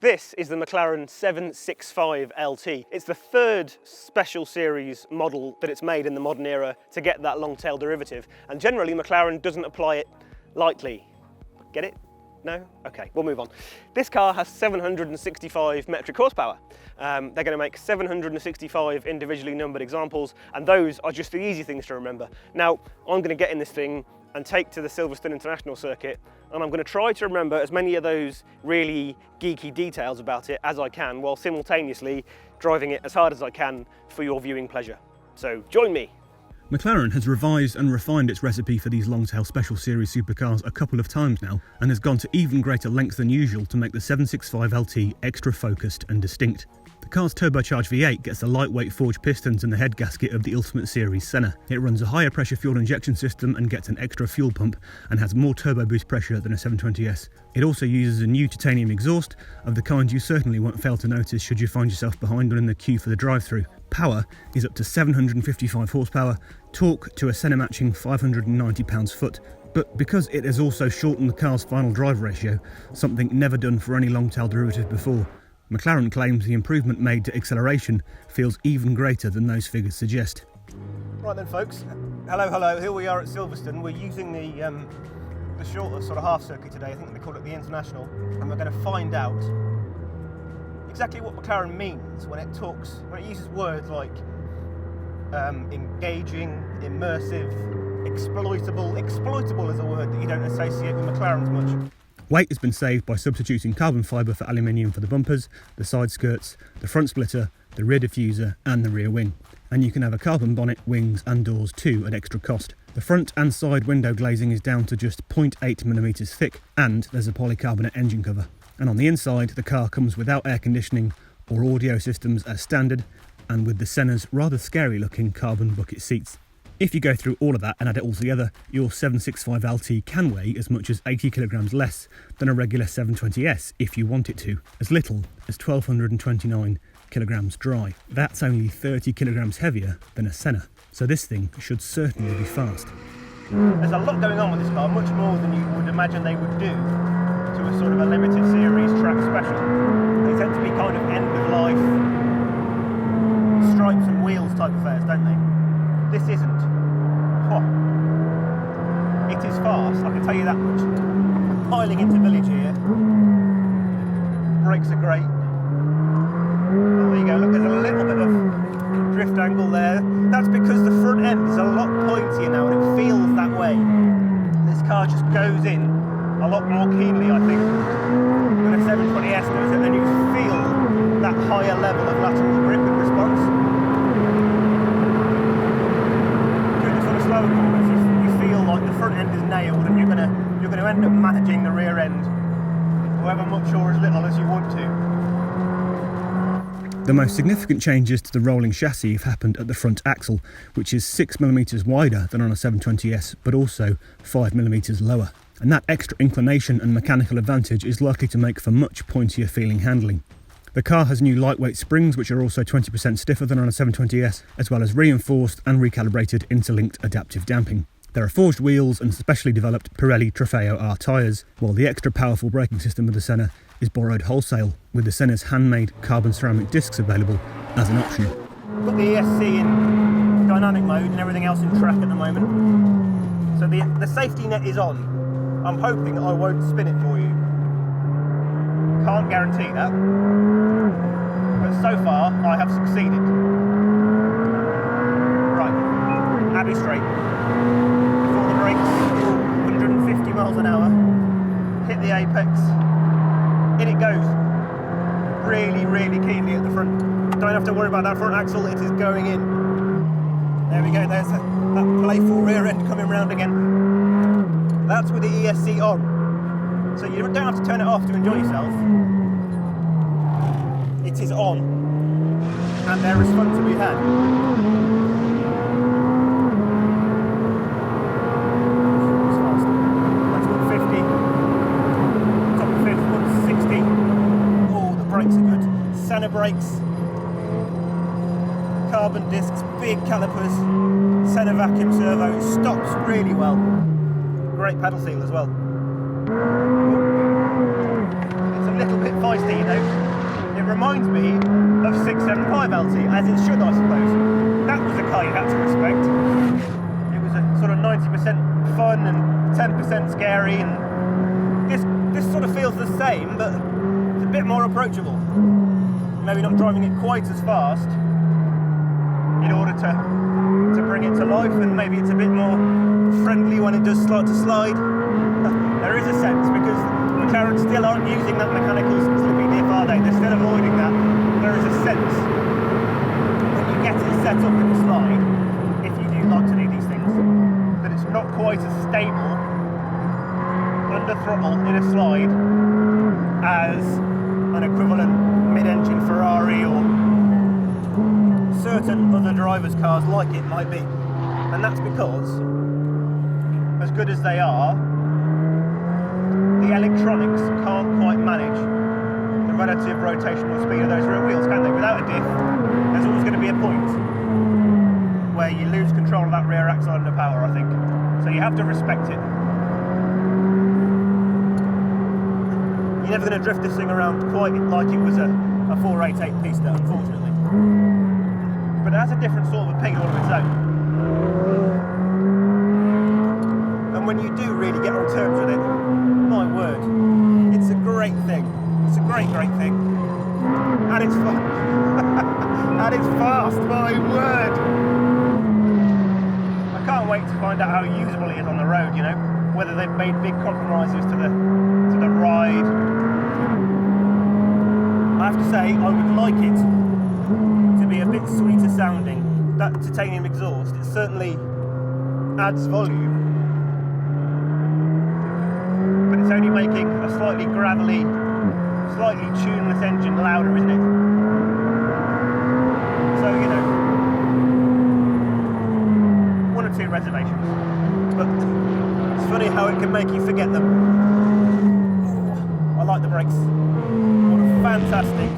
This is the McLaren 765LT. It's the third special series model that it's made in the modern era to get that long-tail derivative. And generally, McLaren doesn't apply it lightly. Get it? No? Okay, we'll move on. This car has 765 metric horsepower. They're going to make 765 individually numbered examples, and those are just the easy things to remember. Now, I'm going to get in this thing and take to the Silverstone International Circuit, and I'm going to try to remember as many of those really geeky details about it as I can, while simultaneously driving it as hard as I can for your viewing pleasure. So join me. McLaren has revised and refined its recipe for these long-tail special series supercars a couple of times now, and has gone to even greater lengths than usual to make the 765LT extra focused and distinct. The car's turbocharged V8 gets the lightweight forged pistons and the head gasket of the Ultimate Series Senna. It runs a higher pressure fuel injection system and gets an extra fuel pump, and has more turbo boost pressure than a 720S. It also uses a new titanium exhaust, of the kind you certainly won't fail to notice should you find yourself behind one in the queue for the drive-through. Power is up to 755 horsepower, torque to a Senna matching 590 pounds-foot. But because it has also shortened the car's final drive ratio, something never done for any long-tail derivative before, McLaren claims the improvement made to acceleration feels even greater than those figures suggest. Right then folks, hello, here we are at Silverstone. We're using the shorter sort of half circuit today. I think they call it the International, and we're going to find out exactly what McLaren means when it uses words like engaging, immersive, exploitable. Exploitable is a word that you don't associate with McLaren's much. Weight has been saved by substituting carbon fibre for aluminium for the bumpers, the side skirts, the front splitter, the rear diffuser and the rear wing. And you can have a carbon bonnet, wings and doors too at extra cost. The front and side window glazing is down to just 0.8mm thick, and there's a polycarbonate engine cover. And on the inside, the car comes without air conditioning or audio systems as standard, and with the Senna's rather scary looking carbon bucket seats. If you go through all of that and add it all together, your 765LT can weigh as much as 80 kilograms less than a regular 720S if you want it to, as little as 1,229 kilograms dry. That's only 30 kilograms heavier than a Senna, so this thing should certainly be fast. There's a lot going on with this car, much more than you would imagine they would do to a sort of a limited series track special. They tend to be kind of end of life, stripes and wheels type affairs, don't they? This isn't. It is fast, I can tell you that much. I'm piling into village here. Brakes are great. Oh, there you go, look, there's a little bit of drift angle there. That's because the front end is a lot pointier now and it feels that way. This car just goes in a lot more keenly, I think, than a 720S does, and then you feel that higher level of lateral grip and response. Doing the sort of slower corners, you feel like the front end is nailed, and you're going to end up managing the rear end, however much or as little as you want to. The most significant changes to the rolling chassis have happened at the front axle, which is 6mm wider than on a 720S, but also 5mm lower. And that extra inclination and mechanical advantage is likely to make for much pointier feeling handling. The car has new lightweight springs, which are also 20% stiffer than on a 720S, as well as reinforced and recalibrated interlinked adaptive damping. There are forged wheels and specially developed Pirelli Trofeo R tyres, while the extra powerful braking system of the Senna is borrowed wholesale, with the Senna's handmade carbon ceramic discs available as an option. Got the ESC in dynamic mode and everything else in track at the moment. So the safety net is on. I'm hoping I won't spin it for you. Can't guarantee that. But so far, I have succeeded. Right, Abbey Straight. Before the brakes, 150 miles an hour. Hit the apex. In it goes. Really, really keenly at the front. Don't have to worry about that front axle, it is going in. There we go, there's that playful rear end coming round again. That's with the ESC on. So you don't have to turn it off to enjoy yourself. It is on. And there is fun to be had. Senna brakes, carbon discs, big calipers, Senna vacuum servo, stops really well. Great pedal seal as well. It's a little bit feisty you know. It reminds me of 675LT, as it should, I suppose. That was a car you had to respect. It was a sort of 90% fun and 10% scary, and this sort of feels the same, but it's a bit more approachable. Maybe not driving it quite as fast in order to bring it to life, and maybe it's a bit more friendly when it does start to slide. There is a sense, because McLaren still aren't using that mechanical slippy DFR. They're still avoiding that. There is a sense when you get it set up in the slide, if you do like to do these things, that it's not quite as stable under throttle in a slide as an equivalent mid-engine Ferrari or certain other drivers' cars like it might be. And that's because, as good as they are, the electronics can't quite manage the relative rotational speed of those rear wheels, can they? Without a diff, there's always going to be a point where you lose control of that rear axle under power, I think. So you have to respect it. You're never going to drift this thing around quite like it was a 488 pista, unfortunately. But it has a different sort of appeal of its own. And when you do really get on terms with it, my word, it's a great thing. It's a great thing. And it's fun. And it's fast, my word. I can't wait to find out how usable it is on the road, you know, whether they've made big compromises to the ride. I have to say, I would like it to be a bit sweeter sounding. That titanium exhaust, it certainly adds volume, but it's only making a slightly gravelly, slightly tuneless engine louder, isn't it? So, you know, one or two reservations, but it's funny how it can make you forget them. I like the brakes. What a fantastic